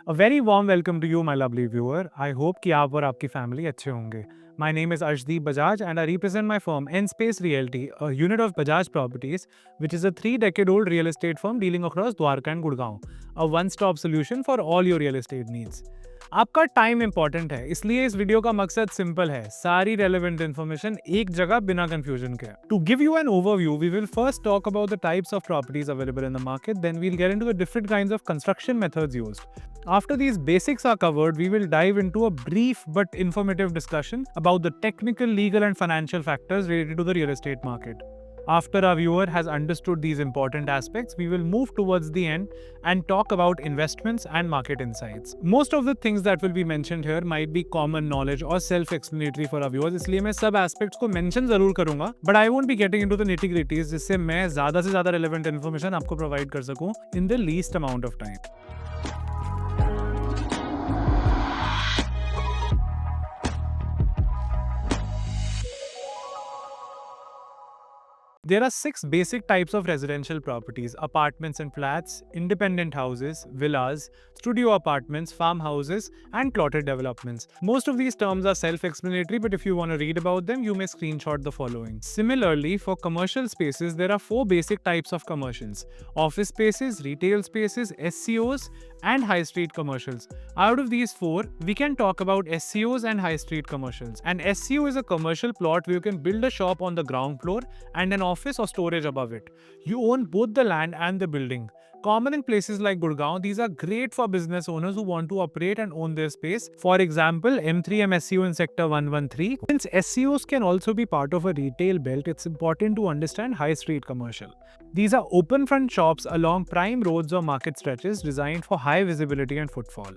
A very warm welcome to you, my lovely viewer. I hope कि आप और आपकी फैमिली अच्छे होंगे. My name is Ashdeep Bajaj and I represent my firm N-Space Realty, a unit of Bajaj Properties, which is a 3-decade-old real estate firm dealing across Dwarka and Gurgaon. A one-stop solution for all your real estate needs. आपका time important है, इसलिए इस video का मकसद simple है, सारी relevant information एक जगह बिना कंफ्यूजन के. To give you an overview, we will first talk about the types of properties available in the market, then we'll get into the different kinds of construction methods used. After these basics are covered, we will dive into a brief but informative discussion about the technical, legal, and financial factors related to the real estate market. After our viewer has understood these important aspects, we will move towards the end and talk about investments and market insights. Most of the things that will be mentioned here might be common knowledge or self-explanatory for our viewers, इसलिए मैं सब aspects को mention जरूर करूंगा, but I won't be getting into the nitty-gritties, जिससे मैं ज़्यादा से ज़्यादा relevant information आपको provide कर सकूं in the least amount of time. There are 6 basic types of residential properties: apartments and flats, independent houses, villas, studio apartments, farmhouses, and plotted developments. Most of these terms are self-explanatory, but if you want to read about them, you may screenshot the following. Similarly, for commercial spaces, there are 4 basic types of commercials: office spaces, retail spaces, SCOs, and high street commercials. Out of these 4, we can talk about SCOs and high street commercials. An SCO is a commercial plot where you can build a shop on the ground floor and an office or storage above it. You own both the land and the building. Common in places like Gurgaon, these are great for business owners who want to operate and own their space. For example, M3M SCO in Sector 113. Since SCOs can also be part of a retail belt, it's important to understand high street commercial. These are open front shops along prime roads or market stretches designed for high visibility and footfall.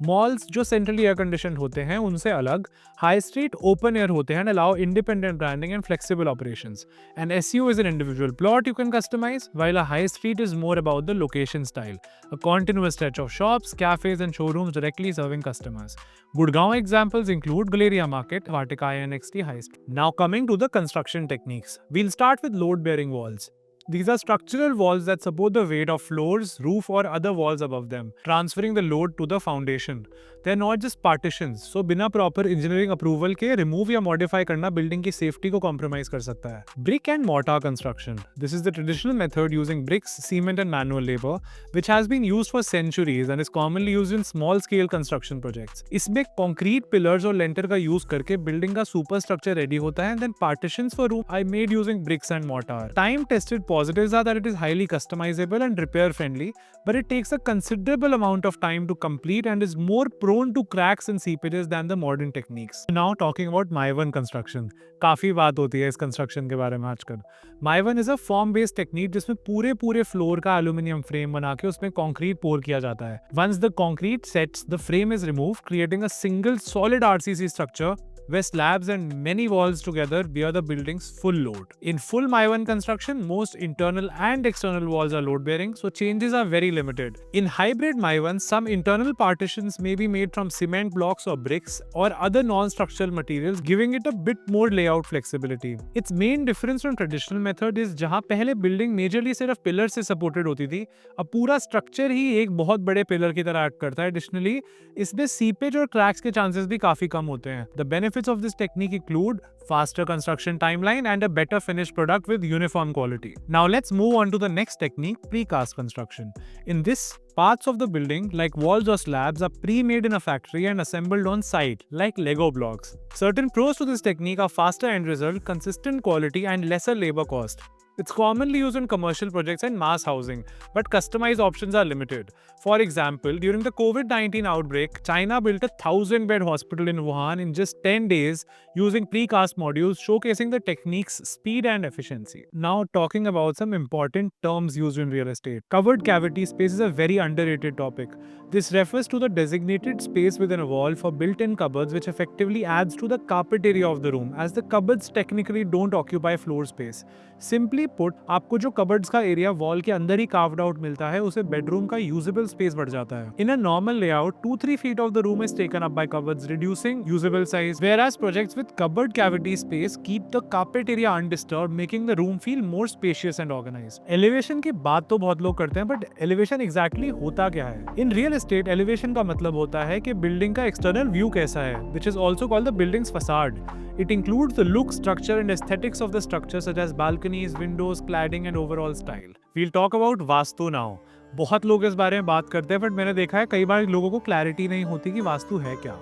Malls जो centrally air conditioned होते हैं उनसे अलग, high street open air होते हैं and allow independent branding and flexible operations. An SEO is an individual plot you can customize, while a high street is more about the location style, a continuous stretch of shops, cafes and showrooms directly serving customers. Gurgaon examples include Galleria Market, Vatika NXT High Street. Now coming to the construction techniques. We'll start with load-bearing walls. These are structural walls that support the weight of floors, roof or other walls above them, transferring the load to the foundation. They are not just partitions, so बिना proper engineering approval के remove या modify करना building की safety को compromise कर सकता है. Brick and mortar construction. This is the traditional method using bricks, cement and manual labor, which has been used for centuries and is commonly used in small-scale construction projects. इसमें concrete pillars और linter का use करके building का superstructure ready होता है and then partitions for roof are made using bricks and mortar. Time-tested positives are that it is highly customizable and repair-friendly, but it takes a considerable amount of time to complete and is more prone to cracks and seepages than the modern techniques. Now talking about Maivan construction. काफी बात होती है इस construction के बारे में आजकल. Maivan is a form-based technique जिसमें पूरे फ्लोर का aluminium frame बना के उसमें concrete pour किया जाता है. Once the concrete sets, the frame is removed, creating a single solid RCC structure where slabs and many walls together bear the building's full load. In full Maivan construction, most internal and external walls are load-bearing, so changes are very limited. In hybrid Maivan, some internal partitions may be made from cement blocks or bricks or other non-structural materials, giving it a bit more layout flexibility. Its main difference from traditional method is जहाँ पहले building majorly सिर्फ pillars से supported होती थी, अब पूरा structure ही एक बहुत बड़े pillar की तरह act करता है. Additionally, इसमें seepage और cracks के chances भी काफी कम होते हैं. The benefits of this technique include faster construction timeline and a better finished product with uniform quality. Now let's move on to the next technique, precast construction. In this, parts of the building like walls or slabs are pre-made in a factory and assembled on site like Lego blocks. Certain pros to this technique are faster end result, consistent quality and lesser labor cost. It's commonly used in commercial projects and mass housing, but customized options are limited. For example, during the COVID-19 outbreak, China built a 1,000-bed hospital in Wuhan in just 10 days using precast modules, showcasing the technique's speed and efficiency. Now, talking about some important terms used in real estate. Covered cavity space is a very underrated topic. This refers to the designated space within a wall for built-in cupboards, which effectively adds to the carpet area of the room, as the cupboards technically don't occupy floor space. Simply put, आपको जो cupboards का area wall के अंदर ही carved out मिलता है उसे bedroom का usable space बढ़ जाता है। In a normal layout 2-3 feet of the room is taken up by cupboards, reducing usable size, whereas projects with cupboard cavity space keep the carpet area undisturbed, making the room feel more spacious and organized. Elevation की बात तो बहुत लोग करते हैं, but elevation exactly होता क्या है? इन रियल एस्टेट एलिवेशन का मतलब होता है कि बिल्डिंग का एक्सटर्नल व्यू कैसा है, which is also called the building's facade. It includes the look, structure and aesthetics of the structure such as balconies, windows, cladding and overall style. We'll talk about vastu now. बहुत लोग इस बारे में बात करते हैं, बट मैंने देखा है कई बार लोगों को क्लैरिटी नहीं होती कि वास्तु है क्या।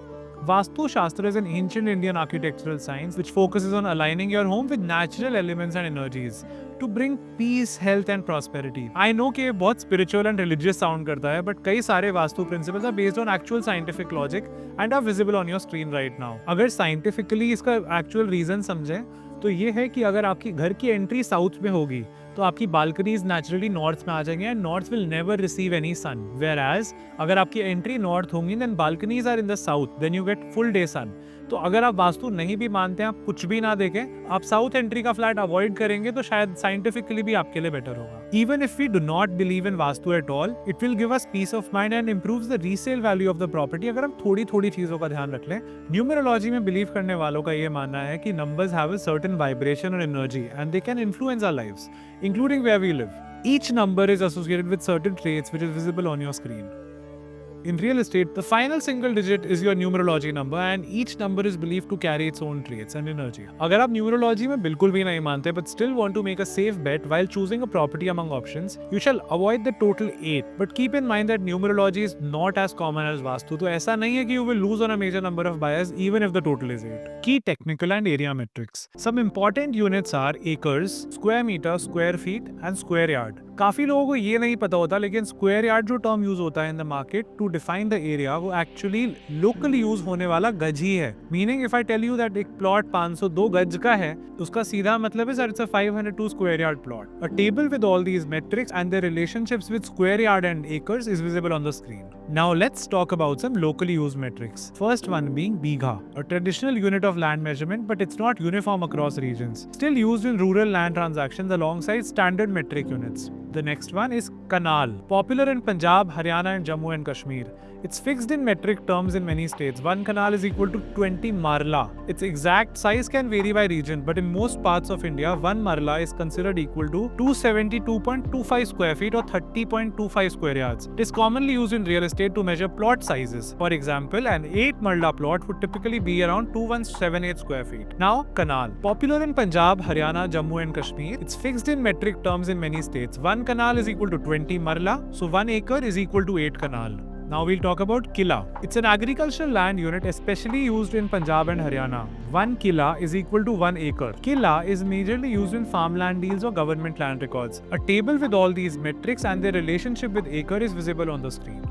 Vastu Shastra is an ancient Indian architectural science which focuses on aligning your home with natural elements and energies to bring peace, health and prosperity. I know कि ये बहुत spiritual and religious sound करता है, but कई सारे vastu principles are based on actual scientific logic and are visible on your screen right now. अगर scientifically इसका actual reason समझें तो ये है कि अगर आपकी घर की एंट्री साउथ में होगी तो आपकी बालकनीज नेचुरली नॉर्थ में आ जाएंगे and north will never receive any sun, whereas अगर आपकी एंट्री नॉर्थ होंगी then balconies are in the south, then you get full day sun. तो अगर आप वास्तु नहीं भी मानते हैं, आप कुछ भी ना देखें, आप साउथ एंट्री का फ्लैट अवॉइड करेंगे तो शायद साइंटिफिकली भी आपके लिए बेटर होगा। Even if we do not believe in vastu at all, it will give us peace of mind and improves the resale value of the property अगर हम थोड़ी थोड़ी चीजों का ध्यान रख लें। न्यूमरोलॉजी में बिलीव करने वालों का ये मानना है कि numbers have a certain vibration और energy and they can influence our lives, including where we live. Each number is associated with certain traits which is visible on your screen. In real estate, the final single digit is your numerology number and each number is believed to carry its own traits and energy. अगर आप numerology में बिल्कुल भी नहीं मानते but still want to make a safe bet while choosing a property among options, you shall avoid the total 8. But keep in mind that numerology is not as common as Vastu. तो ऐसा नहीं है कि you will lose on a major number of buyers even if the total is 8. Key technical and area metrics. Some important units are acres, square meter, square feet and square yard. काफी लोगों को ये नहीं पता होता, लेकिन square yard जो term use होता है in the market to define the area, वो एक्चुअली लोकल यूज होने वाला गज ही है। Meaning if I tell you that एक प्लॉट 502 गज का है, उसका सीधा मतलब है sir it's a 502 square yard plot. A table with all these metrics and their relationships with square yard and acres is visible on the screen. Now let's talk about some locally used metrics. First one being Bigha, a traditional unit of land measurement, but it's not uniform across regions. Still used in rural land transactions alongside standard metric units. The next one is Kanal, popular in Punjab, Haryana and Jammu and Kashmir. It's fixed in metric terms in many states. One canal is equal to 20 marla. Its exact size can vary by region, but in most parts of India, one marla is considered equal to 272.25 square feet or 30.25 square yards. It is commonly used in real estate to measure plot sizes. For example, an 8 marla plot would typically be around 2178 square feet. Now, canal. Popular in Punjab, Haryana, Jammu and Kashmir. It's fixed in metric terms in many states. One canal is equal to 20 marla, so 1 acre is equal to 8 canal. Now we'll talk about Killa. It's an agricultural land unit especially used in Punjab and Haryana. 1 killa is equal to 1 acre. Killa is majorly used in farmland deals or government land records. A table with all these metrics and their relationship with acre is visible on the screen.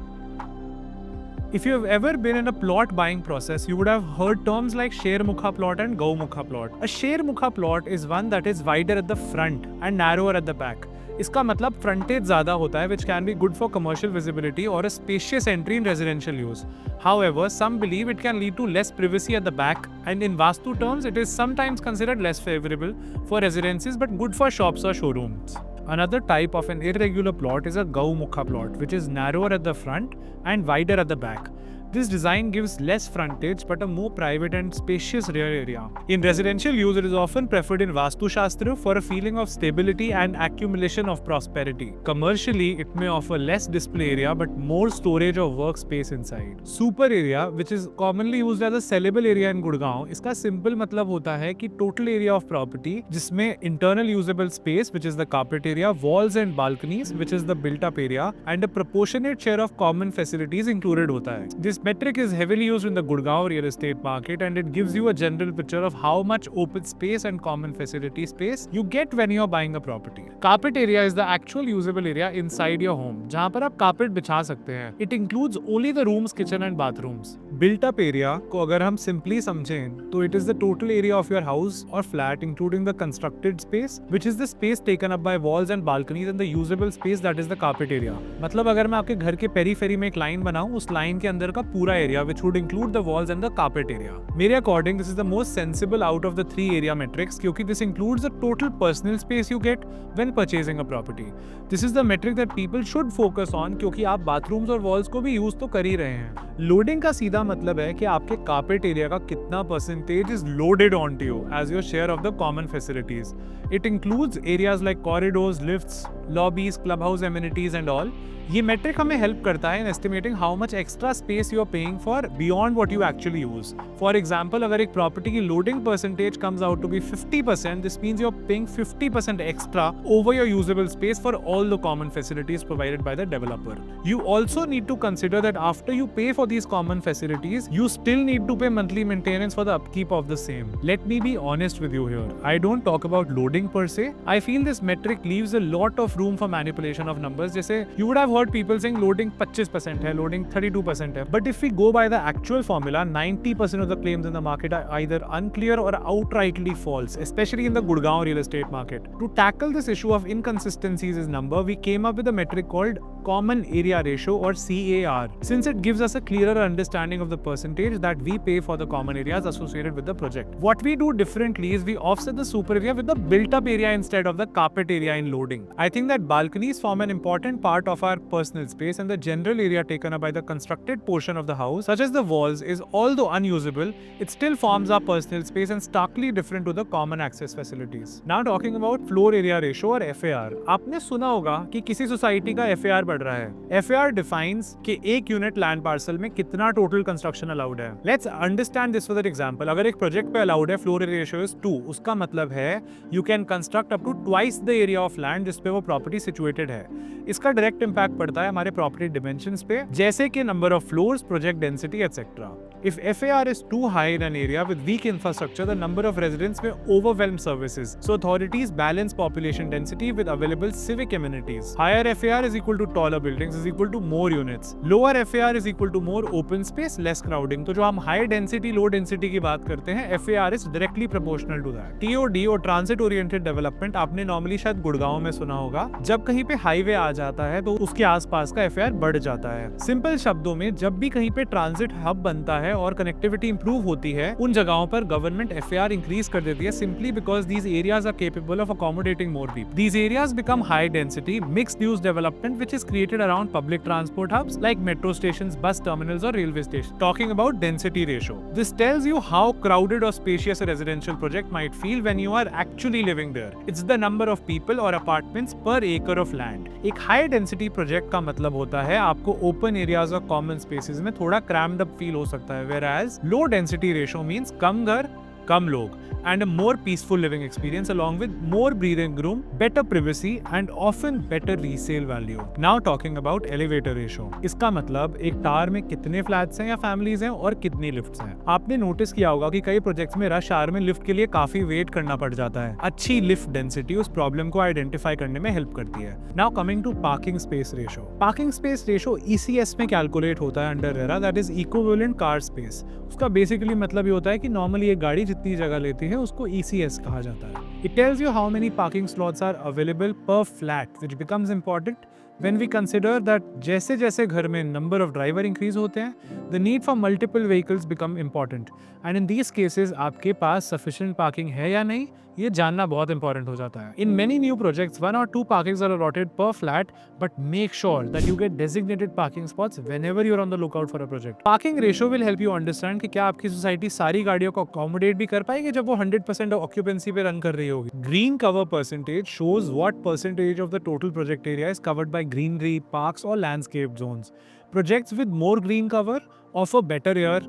If you have ever been in a plot buying process, you would have heard terms like Sher Mukha plot and Gau Mukha plot. A Sher Mukha plot is one that is wider at the front and narrower at the back. इसका मतलब फ्रंटेज ज्यादा होता है, which can be good for commercial visibility or a spacious entry in residential use. However, some believe it can lead to less privacy at the back, and in Vastu terms, it is sometimes considered less favorable for residences but good for shops or showrooms. Another type of an irregular plot is a Gau Mukha plot, which is narrower at the front and wider at the back. This design gives less frontage but a more private and spacious rear area. In residential use, it is often preferred in Vastu Shastra for a feeling of stability and accumulation of prosperity. Commercially, it may offer less display area but more storage or workspace inside. Super area, which is commonly used as a sellable area in Gurgaon, इसका simple मतलब होता है कि total area of property जिसमें internal usable space, which is the carpet area, walls and balconies, which is the built-up area, and a proportionate share of common facilities included होता है. This metric is heavily used in the Gurgaon real estate market and it gives you a general picture of how much open space and common facility space you get when you are buying a property. Carpet area is the actual usable area inside your home, जहाँ पर आप carpet बिछा सकते हैं. It includes only the rooms, kitchen and bathrooms. Built-up area को अगर हम simply समझें तो it is the total area of your house or flat including the constructed space, which is the space taken up by walls and balconies and the usable space that is the carpet area. मतलब अगर मैं आपके घर के periphery में एक line बनाऊं, उस लाइन के अंदर का पूरा area which would include the walls and the carpet area. मेरे according this is the most sensible out of the 3 area metrics क्योंकि this includes the total personal space you get when purchasing a property. This is the metric that people should focus on क्योंकि आप bathrooms और walls को भी use तो कर ही रहे हैं. लोडिंग का सीधा मतलब है कि आपके कार्पेट एरिया का कितना percentage is loaded on to you as your share of the common facilities. It includes areas like corridors, lifts, lobbies, club house amenities and all. ये मेट्रिक हमें हेल्प करता है in estimating how much extra space you are paying for beyond what you actually use. For example, अगर एक property की loading percentage comes out to be 50%, this means you are paying 50% extra over your usable space for all the common facilities provided by the developer. You also need to consider that after you pay for these common facilities, you still need to pay monthly maintenance for the upkeep of the same. Let me be honest with you here. I don't talk about loading per se. I feel this metric leaves a lot of room for manipulation of numbers. जैसे you would have heard people saying loading 25% है, loading 32% है. But if we go by the actual formula, 90% of the claims in the market are either unclear or outrightly false, especially in the Gurgaon real estate market. To tackle this issue of inconsistencies in number, we came up with a metric called Common Area Ratio or CAR, since it gives us a clearer understanding of the percentage that we pay for the common areas associated with the project. What we do differently is we offset the super area with the built up area instead of the carpet area in loading. I think that balconies form an important part of our personal space, and the general area taken up by the constructed portion of the house, such as the walls, is although unusable, it still forms our personal space and starkly different to the common access facilities. Now talking about floor area ratio or FAR. आपने सुना होगा कि किसी society का FAR बढ़ रहा है. FAR defines कि एक यूनिट लैंड पार्सल में कितना टोटल कंस्ट्रक्शन अलाउड है. Let's understand this for example. अगर एक प्रोजेक्ट पे अलाउड है फ्लोर एरिया रेशियो इज 2, उसका मतलब है you can construct up to twice the area of land जिस पे वो प्रॉपर्टी सिचुएटेड है. इसका डायरेक्ट इंपैक्ट पड़ता है हमारे प्रॉपर्टी डिमेंशंस पे, जैसे कि number of floors, project density etcetera. If FAR is too high in an area with weak infrastructure, the number of residents may overwhelm services. So authorities balance population density with available civic amenities. Higher FAR is equal to taller buildings is equal to more units. Lower FAR is equal to more open space, less crowding. तो जो हम high density, low density की बात करते हैं, FAR is directly proportional to that. TOD और transit oriented development आपने normally शायद गुड़गांव में सुना होगा. जब कहीं पे हाईवे आ जाता है तो उसके आसपास का FAR बढ़ जाता है. सिंपल शब्दों में, जब भी कहीं पे ट्रांजिट हब बनता है और कनेक्टिविटी इंप्रूव होती है, उन जगहों पर गवर्नमेंट FAR इंक्रीज कर देती है, simply because these areas are capable of accommodating more people. These areas become high density mixed use development which is created around public transport hubs like metro stations, bus terminals और railway station. Talking about density ratio, this tells you how crowded और spacious a residential project might feel when you are actually living there. It's the number of people or apartments per acre of land. एक high density project का मतलब होता है आपको open areas और common spaces में थोड़ा क्रैम्ड अप फील हो सकता है, whereas low density ratio means कम घर, कम लोग, and a more peaceful living experience along with more breathing room, better privacy and often better resale value. Now talking about elevator ratio. इसका मतलब एक tower में कितने फ्लैट्स हैं या फैमिलीज हैं और कितनी लिफ्ट्स हैं. आपने नोटिस किया होगा कि कई प्रोजेक्ट्स में रश आवर में लिफ्ट के लिए काफी वेट करना पड़ जाता है. अच्छी लिफ्ट डेंसिटी उस प्रॉब्लम को आइडेंटिफाई करने में हेल्प करती है. Now coming to parking space ratio. Parking space ratio ECS में कैलकुलेट होता है under RERA, that is equivalent car space. उसका बेसिकली मतलब ये होता है कि नॉर्मली एक गाड़ी जितनी जगह लेती है उसको ECS कहा जाता है. It tells you how many parking slots are available per flat, which becomes important when we consider that जैसे जैसे घर में number of driver increase होते हैं, the need for multiple vehicles become important. And in these cases आपके पास sufficient parking है या नहीं, ये जानना बहुत इंपॉर्टेंट हो जाता है. In many new projects, 1 or 2 parkings are allotted per flat, but make sure that you get designated parking spots whenever you're on the lookout for a project. Parking ratio will help you understand कि क्या आपकी society सारी गाड़ियों को accommodate भी कर पाएगी जब वो 100% occupancy पे रन कर रही होगी. Green cover percentage shows what percentage of the total project area is covered by greenery, parks or landscape zones. Projects with more green cover offer better air,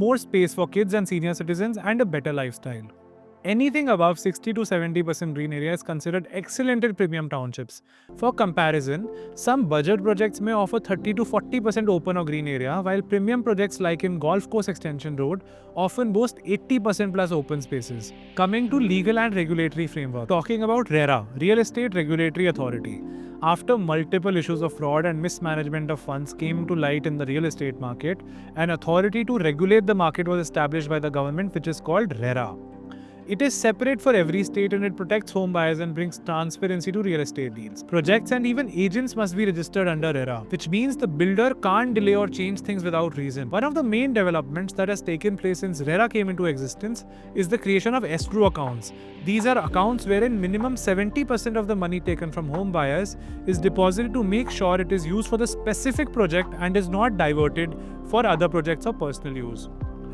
more space for kids and senior citizens, and a better lifestyle. Anything above 60 to 70% green area is considered excellent in premium townships. For comparison, some budget projects may offer 30 to 40% open or green area, while premium projects like in Golf Course Extension Road often boast 80% plus open spaces. Coming to legal and regulatory framework. Talking about RERA, Real Estate Regulatory Authority. After multiple issues of fraud and mismanagement of funds came to light in the real estate market, an authority to regulate the market was established by the government, which is called RERA. It is separate for every state and it protects home buyers and brings transparency to real estate deals. Projects and even agents must be registered under RERA, which means the builder can't delay or change things without reason. One of the main developments that has taken place since RERA came into existence is the creation of escrow accounts. These are accounts wherein minimum 70% of the money taken from home buyers is deposited to make sure it is used for the specific project and is not diverted for other projects or personal use.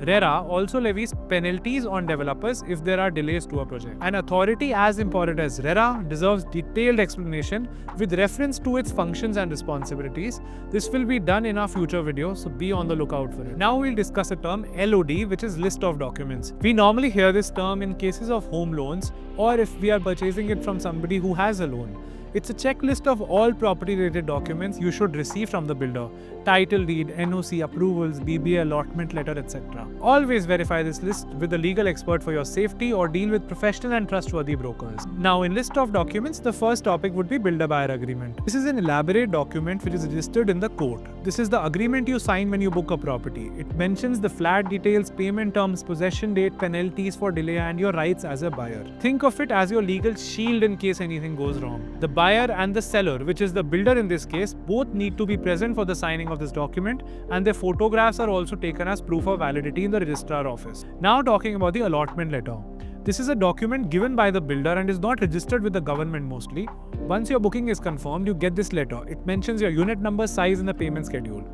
RERA also levies penalties on developers if there are delays to a project. An authority as important as RERA deserves detailed explanation with reference to its functions and responsibilities. This will be done in our future video, so be on the lookout for it. Now we'll discuss a term LOD, which is list of documents. We normally hear this term in cases of home loans or if we are purchasing it from somebody who has a loan. It's a checklist of all property-related documents you should receive from the builder. Title deed, NOC, approvals, BBA, allotment letter, etc. Always verify this list with a legal expert for your safety or deal with professional and trustworthy brokers. Now, in list of documents, the first topic would be builder-buyer agreement. This is an elaborate document which is registered in the court. This is the agreement you sign when you book a property. It mentions the flat details, payment terms, possession date, penalties for delay, and your rights as a buyer. Think of it as your legal shield in case anything goes wrong. The buyer and the seller, which is the builder in this case, both need to be present for the signing of this document, and their photographs are also taken as proof of validity in the registrar office. Now talking about the allotment letter. This is a document given by the builder and is not registered with the government mostly. Once your booking is confirmed, you get this letter. It mentions your unit number, size, and the payment schedule.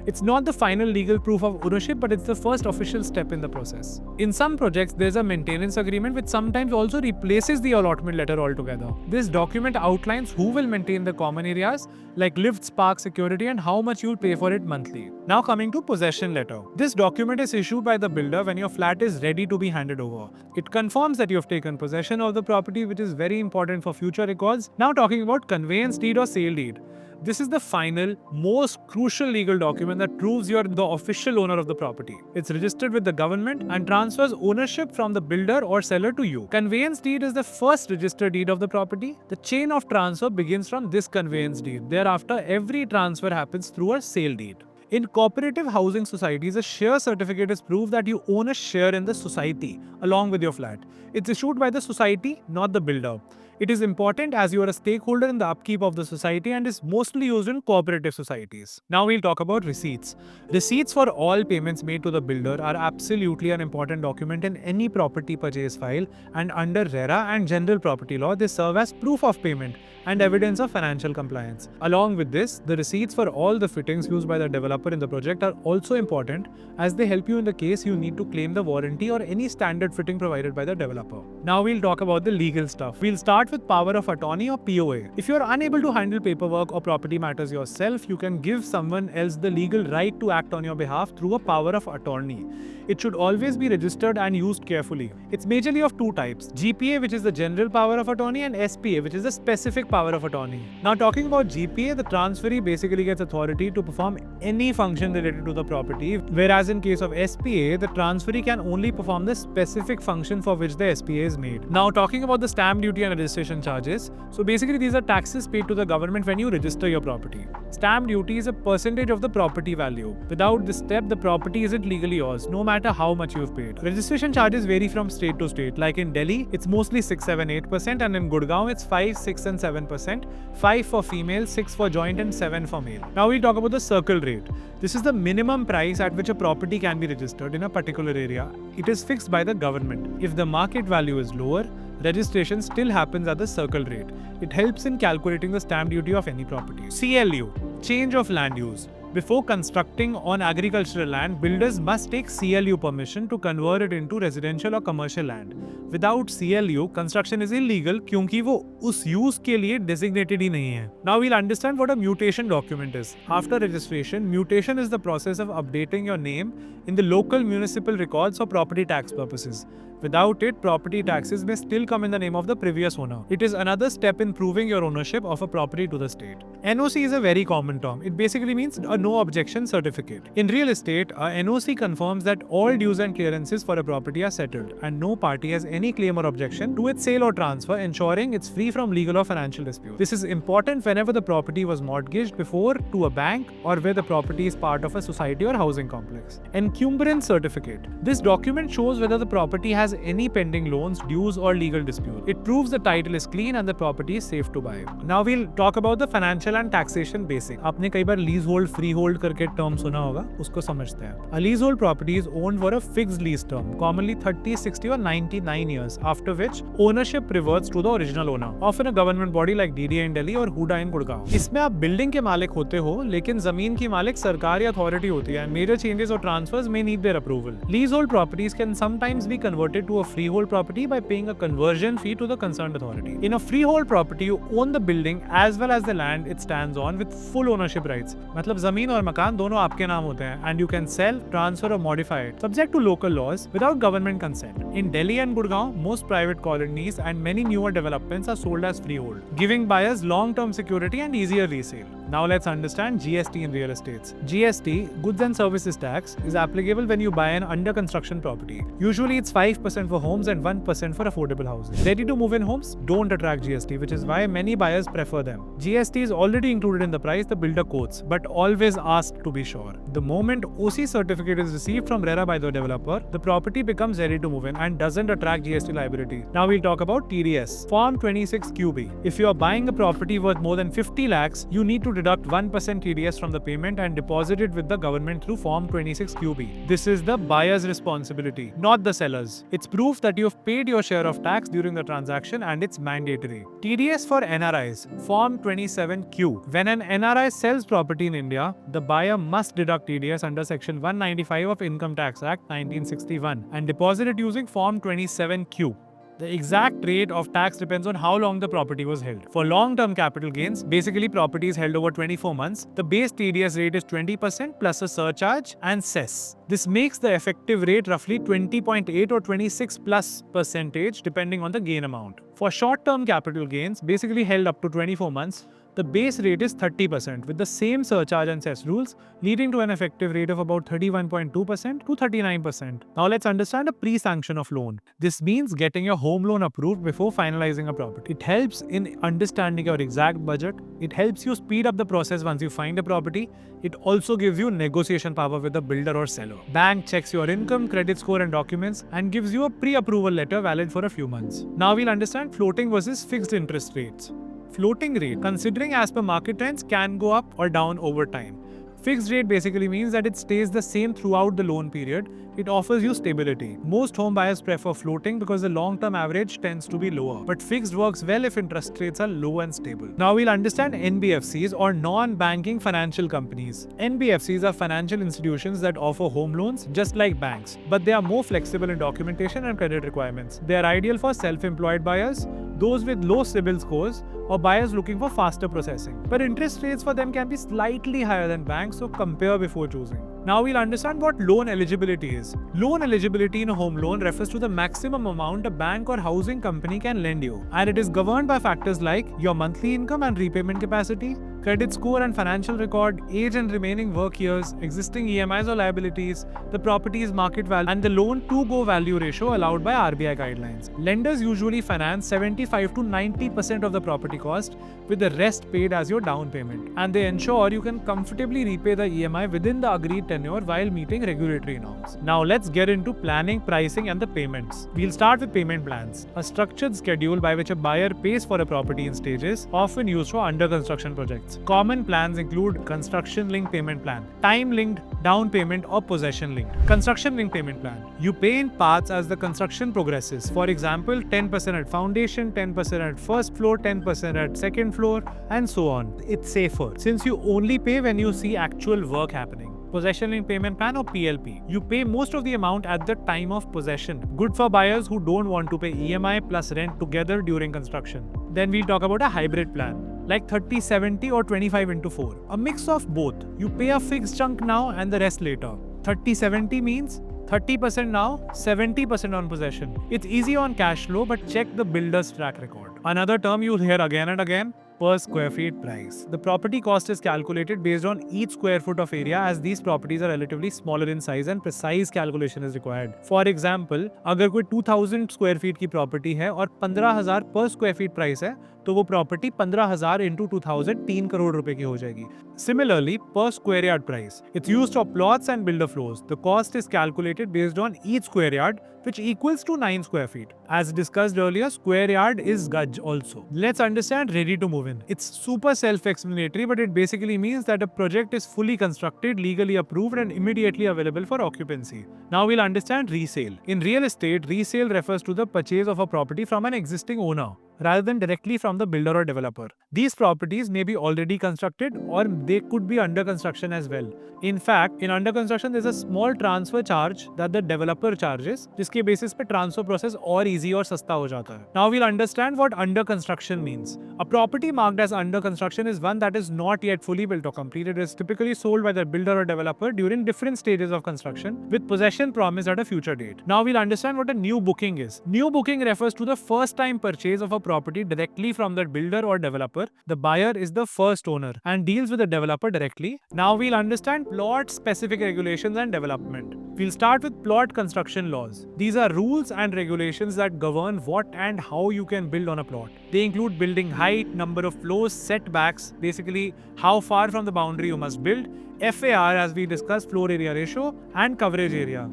It's not the final legal proof of ownership, but it's the first official step in the process. In some projects, there's a maintenance agreement which sometimes also replaces the allotment letter altogether. This document outlines who will maintain the common areas like lifts, park, security, and how much you'll pay for it monthly. Now coming to possession letter. This document is issued by the builder when your flat is ready to be handed over. It confirms that you have taken possession of the property, which is very important for future records. Now talking about conveyance deed or sale deed. This is the final, most crucial legal document that proves you're the official owner of the property. It's registered with the government and transfers ownership from the builder or seller to you. Conveyance deed is the first registered deed of the property. The chain of transfer begins from this conveyance deed. Thereafter, every transfer happens through a sale deed. In cooperative housing societies, a share certificate is proof that you own a share in the society along with your flat. It's issued by the society, not the builder. It is important as you are a stakeholder in the upkeep of the society and is mostly used in cooperative societies. Now we'll talk about receipts. Receipts for all payments made to the builder are absolutely an important document in any property purchase file, and under RERA and general property law, they serve as proof of payment and evidence of financial compliance. Along with this, the receipts for all the fittings used by the developer in the project are also important as they help you in the case you need to claim the warranty or any standard fitting provided by the developer. Now we'll talk about the legal stuff. We'll start with power of attorney or POA. If you're unable to handle paperwork or property matters yourself, you can give someone else the legal right to act on your behalf through a power of attorney. It should always be registered and used carefully. It's majorly of two types: GPA, which is the general power of attorney, and SPA, which is the specific power of attorney. Now talking about GPA, the transferee basically gets authority to perform any function related to the property, whereas in case of SPA, the transferee can only perform the specific function for which the SPA is made. Now talking about the stamp duty and registration charges. So basically these are taxes paid to the government when you register your property. Stamp duty is a percentage of the property value. Without this step, the property isn't legally yours, no matter how much you've paid. Registration charges vary from state to state. Like in Delhi, it's mostly 6, 7, 8%, and in Gurgaon, it's 5, 6, and 7%. 5 for female, 6 for joint, and 7 for male. Now we talk about the circle rate. This is the minimum price at which a property can be registered in a particular area. It is fixed by the government. If the market value is lower, registration still happens at the circle rate. It helps in calculating the stamp duty of any property. CLU, change of land use. Before constructing on agricultural land, builders must take CLU permission to convert it into residential or commercial land. Without CLU, construction is illegal क्योंकि वो उस use के लिए designated ही नहीं है. Now we'll understand what a mutation document is. After registration, mutation is the process of updating your name in the local municipal records for property tax purposes. Without it, property taxes may still come in the name of the previous owner. It is another step in proving your ownership of a property to the state. NOC is a very common term. It basically means a no objection certificate. In real estate, a NOC confirms that all dues and clearances for a property are settled and no party has any claim or objection to its sale or transfer, ensuring it's free from legal or financial dispute. This is important whenever the property was mortgaged before to a bank or where the property is part of a society or housing complex. Encumbrance certificate. This document shows whether the property has has any pending loans, dues or legal dispute. It proves the title is clean and the property is safe to buy. Now we'll talk about the financial and taxation basic. आपने कई बार leasehold, freehold करके term सुना होगा, उसको समझते हैं. A leasehold property is owned for a fixed lease term, commonly 30, 60 or 99 years, after which ownership reverts to the original owner, often a government body like DDA in Delhi or Huda in Gurgaon. इसमें आप building के मालिक होते हो, लेकिन जमीन की मालिक सरकार या अथॉरिटी होती है. Major changes or transfers may need their approval. Leasehold properties can sometimes be converted to a freehold property by paying a conversion fee to the concerned authority. In a freehold property, you own the building as well as the land it stands on with full ownership rights. मतलब जमीन और मकान दोनों आपके नाम होते हैं, and you can sell, transfer or modify it subject to local laws without government consent. In Delhi and Gurgaon, most private colonies and many newer developments are sold as freehold, giving buyers long-term security and easier resale. Now let's understand GST in real estates. GST, Goods and Services Tax, is applicable when you buy an under construction property. Usually it's 5% for homes and 1% for affordable housing. Ready to move in homes don't attract GST, which is why many buyers prefer them. GST is already included in the price the builder quotes, but always ask to be sure. The moment OC certificate is received from RERA by the developer, the property becomes ready to move in and doesn't attract GST liability. Now we'll talk about TDS. Form 26QB. If you are buying a property worth more than 50 lakhs, you need to deduct 1% TDS from the payment and deposit it with the government through Form 26QB. This is the buyer's responsibility, not the seller's. It's proof that you have paid your share of tax during the transaction and it's mandatory. TDS for NRIs. Form 27Q. When an NRI sells property in India, the buyer must deduct TDS under Section 195 of Income Tax Act 1961 and deposit it using Form 27Q. The exact rate of tax depends on how long the property was held. For long-term capital gains, basically properties held over 24 months, the base TDS rate is 20% plus a surcharge and cess. This makes the effective rate roughly 20.8 or 26 plus percentage depending on the gain amount. For short-term capital gains, basically held up to 24 months, the base rate is 30% with the same surcharge and cess rules, leading to an effective rate of about 31.2% to 39%. Now let's understand a pre-sanction of loan. This means getting your home loan approved before finalizing a property. It helps in understanding your exact budget. It helps you speed up the process once you find a property. It also gives you negotiation power with the builder or seller. Bank checks your income, credit score and documents and gives you a pre-approval letter valid for a few months. Now we'll understand floating versus fixed interest rates. Floating rate, considering as per market trends, can go up or down over time. Fixed rate basically means that it stays the same throughout the loan period. It offers you stability. Most home buyers prefer floating because the long-term average tends to be lower. But fixed works well if interest rates are low and stable. Now we'll understand NBFCs or non-banking financial companies. NBFCs are financial institutions that offer home loans just like banks, but they are more flexible in documentation and credit requirements. They are ideal for self-employed buyers, those with low CIBIL scores, or buyers looking for faster processing. But interest rates for them can be slightly higher than banks, so compare before choosing. Now we'll understand what loan eligibility is. Loan eligibility in a home loan refers to the maximum amount a bank or housing company can lend you, and it is governed by factors like your monthly income and repayment capacity, credit score and financial record, age and remaining work years, existing EMIs or liabilities, the property's market value, and the loan-to-go value ratio allowed by RBI guidelines. Lenders usually finance 75 to 90% of the property cost, with the rest paid as your down payment, and they ensure you can comfortably repay the EMI within the agreed tenure while meeting regulatory norms. Now let's get into planning, pricing, and the payments. We'll start with payment plans, a structured schedule by which a buyer pays for a property in stages, often used for under construction projects. Common plans include construction-linked payment plan, time-linked, down payment, or possession-linked. Construction-linked payment plan. You pay in parts as the construction progresses. For example, 10% at foundation, 10% at first floor, 10% at second floor, and so on. It's safer since you only pay when you see actual work happening. Possession-linked payment plan or PLP. You pay most of the amount at the time of possession. Good for buyers who don't want to pay EMI plus rent together during construction. Then we'll talk about a hybrid plan, like 30-70 or 25/4. A mix of both. You pay a fixed chunk now and the rest later. 30-70 means 30% now, 70% on possession. It's easy on cash flow, but check the builder's track record. Another term you'll hear again and again, per square feet price. The property cost is calculated based on each square foot of area, as these properties are relatively smaller in size and precise calculation is required. For example, अगर कोई 2000 square feet की property है और 15,000 per square feet price है, तो वो property 15,000 into 2000 3 crore रुपए की हो जाएगी. Similarly, per square yard price, it's used for plots and builder floors. The cost is calculated based on each square yard, which equals to 9 square feet. As discussed earlier, square yard is gaj also. Let's understand ready to move in. It's super self-explanatory, but it basically means that a project is fully constructed, legally approved, and immediately available for occupancy. Now we'll understand resale. In real estate, resale refers to the purchase of a property from an existing owner, rather than directly from the builder or developer. These properties may be already constructed or they could be under construction as well. In fact, in under construction there's a small transfer charge that the developer charges, जिसके basis पे transfer process और easy और सस्ता हो जाता है. Now we'll understand what under construction means. A property marked as under construction is one that is not yet fully built or completed. It is typically sold by the builder or developer during different stages of construction with possession promised at a future date. Now we'll understand what a new booking is. New booking refers to the first time purchase of a property directly from the builder or developer. The buyer is the first owner and deals with the developer directly. Now we'll understand plot specific regulations and development. We'll start with plot construction laws. These are rules and regulations that govern what and how you can build on a plot. They include building height, number of floors, setbacks, basically how far from the boundary you must build, FAR as we discussed, floor area ratio, and coverage area.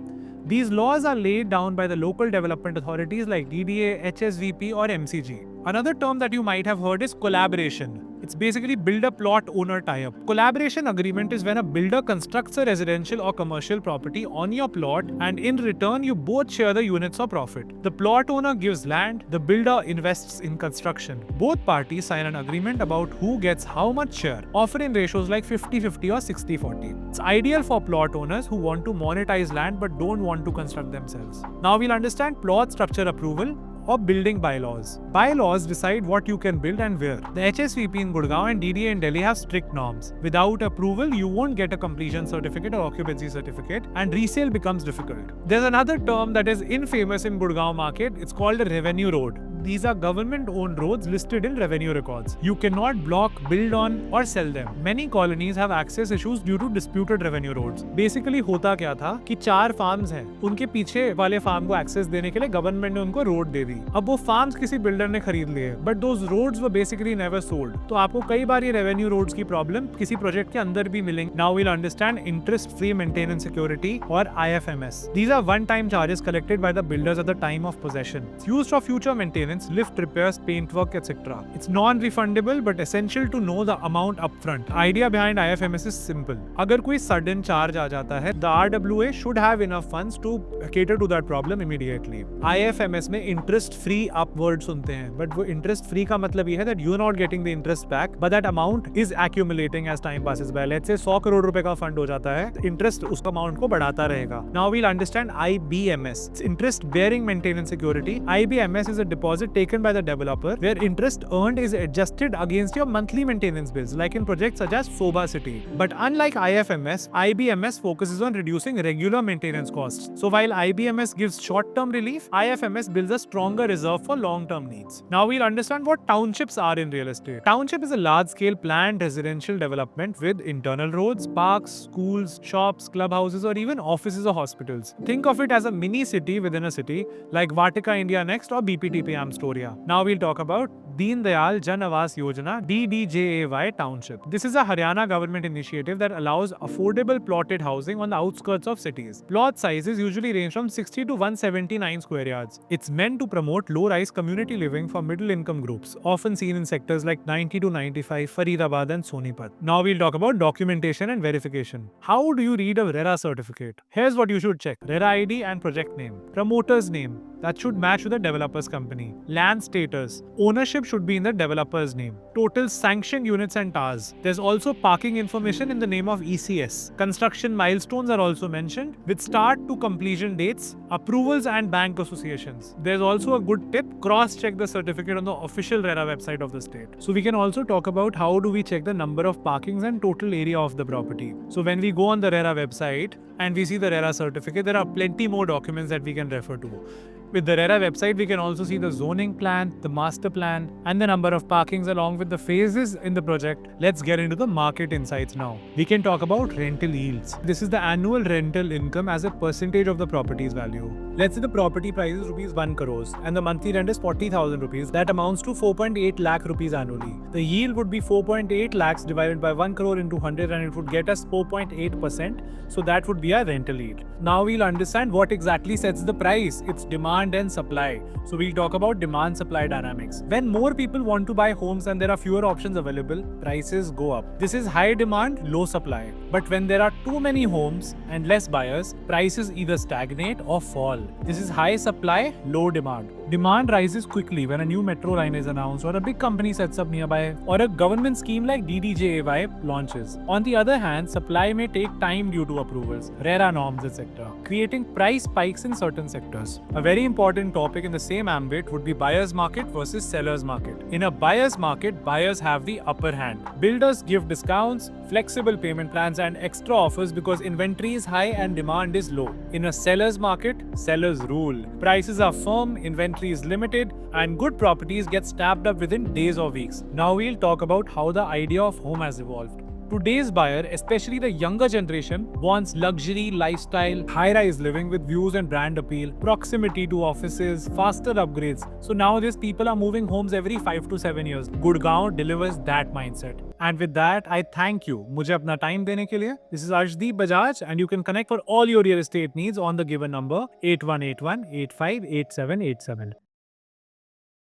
These laws are laid down by the local development authorities like DDA, HSVP or MCG. Another term that you might have heard is collaboration. It's basically builder plot owner tie-up. Collaboration agreement is when a builder constructs a residential or commercial property on your plot and in return you both share the units of profit. The plot owner gives land, the builder invests in construction. Both parties sign an agreement about who gets how much share, often in ratios like 50-50 or 60-40. It's ideal for plot owners who want to monetize land but don't want to construct themselves. Now we'll understand plot structure approval or building bylaws. Bylaws decide what you can build and where. The HSVP in Gurgaon and DDA in Delhi have strict norms. Without approval, you won't get a completion certificate or occupancy certificate, and resale becomes difficult. There's another term that is infamous in Gurgaon market. It's called a revenue road. These are government-owned roads listed in revenue records. You cannot block, build on, or sell them. Many colonies have access issues due to disputed revenue roads. Basically होता क्या था कि 4 farms हैं, उनके पीछे वाले farm को access देने के लिए गवर्नमेंट ने उनको रोड दे दी. अब वो फार्म्स किसी बिल्डर ने खरीद लिए, but those roads were basically never sold. तो आपको कई बार ये रेवेन्यू रोड्स की प्रॉब्लम किसी प्रोजेक्ट के अंदर भी मिलेंगे. Now we'll understand interest free maintenance security और IFMS. These are one-time charges collected by the builders at the time of possession. It's used for future maintenance, lift repairs, paintwork, etc. It's non-refundable but essential to know the amount upfront. The idea behind IFMS is simple. अगर कोई sudden charge आ जाता है, the RWA should have enough funds to cater to that problem immediately. IFMS में interest free upward सुनते हैं, but वो interest free का मतलब ये है that you're not getting the interest back, but that amount is accumulating as time passes by. Let's say 100 crore रुपए का फंड हो जाता है, interest उस amount को बढ़ाता रहेगा. Now we'll understand IBMS. It's interest bearing maintenance security. IBMS is a deposit taken by the developer where interest earned is adjusted against your monthly maintenance bills, like in projects such as Soba City. But unlike IFMS, IBMS focuses on reducing regular maintenance costs. So while IBMS gives short-term relief, IFMS builds a stronger reserve for long-term needs. Now we'll understand what townships are in real estate. Township is a large-scale planned residential development with internal roads, parks, schools, shops, clubhouses, or even offices or hospitals. Think of it as a mini city within a city, like Vatika India Next or BPTP Amstoria. Now we'll talk about Deen Dayal Jan Awas Yojana DDJAY Township. This is a Haryana government initiative that allows affordable plotted housing on the outskirts of cities. Plot sizes usually range from 60 to 179 square yards. It's meant to promote low-rise community living for middle-income groups, often seen in sectors like 90 to 95, Faridabad and Sonipat. Now we'll talk about documentation and verification. How do you read a RERA certificate? Here's what you should check. RERA ID and project name. Promoter's name. That should match with the developer's company. Land status. Ownership should be in the developer's name. Total sanctioned units and towers. There's also parking information in the name of ECS. Construction milestones are also mentioned with start to completion dates, approvals and bank associations. There's also a good tip, cross-check the certificate on the official RERA website of the state. So we can also talk about how do we check the number of parkings and total area of the property. So when we go on the RERA website, and we see the RERA certificate, there are plenty more documents that we can refer to. With the RERA website, we can also see the zoning plan, the master plan, and the number of parkings along with the phases in the project. Let's get into the market insights now. We can talk about rental yields. This is the annual rental income as a percentage of the property's value. Let's say the property price is rupees 1 crores and the monthly rent is 40,000 rupees. That amounts to 4.8 lakh rupees annually. The yield would be 4.8 lakhs divided by 1 crore into 100 and it would get us 4.8%. So that would be our rental yield. Now we'll understand what exactly sets the price. It's demand and supply. So we'll talk about demand supply dynamics. When more people want to buy homes and there are fewer options available, prices go up. This is high demand, low supply. But when there are too many homes and less buyers, prices either stagnate or fall. This is high supply, low demand. Demand rises quickly when a new metro line is announced or a big company sets up nearby or a government scheme like DDJAY launches. On the other hand, supply may take time due to approvals, RERA norms, etc., creating price spikes in certain sectors. A very important topic in the same ambit would be buyer's market versus seller's market. In a buyer's market, buyers have the upper hand. Builders give discounts, flexible payment plans and extra offers because inventory is high and demand is low. In a seller's market, sellers rule. Prices are firm, inventory is limited, and good properties get snapped up within days or weeks. Now we'll talk about how the idea of home has evolved. Today's buyer, especially the younger generation, wants luxury, lifestyle, high-rise living with views and brand appeal, proximity to offices, faster upgrades. So nowadays people are moving homes every 5 to 7 years. Gurgaon delivers that mindset. And with that, I thank you. मुझे अपना time देने के लिए. This is Arshdeep Bajaj and you can connect for all your real estate needs on the given number 8181 858787.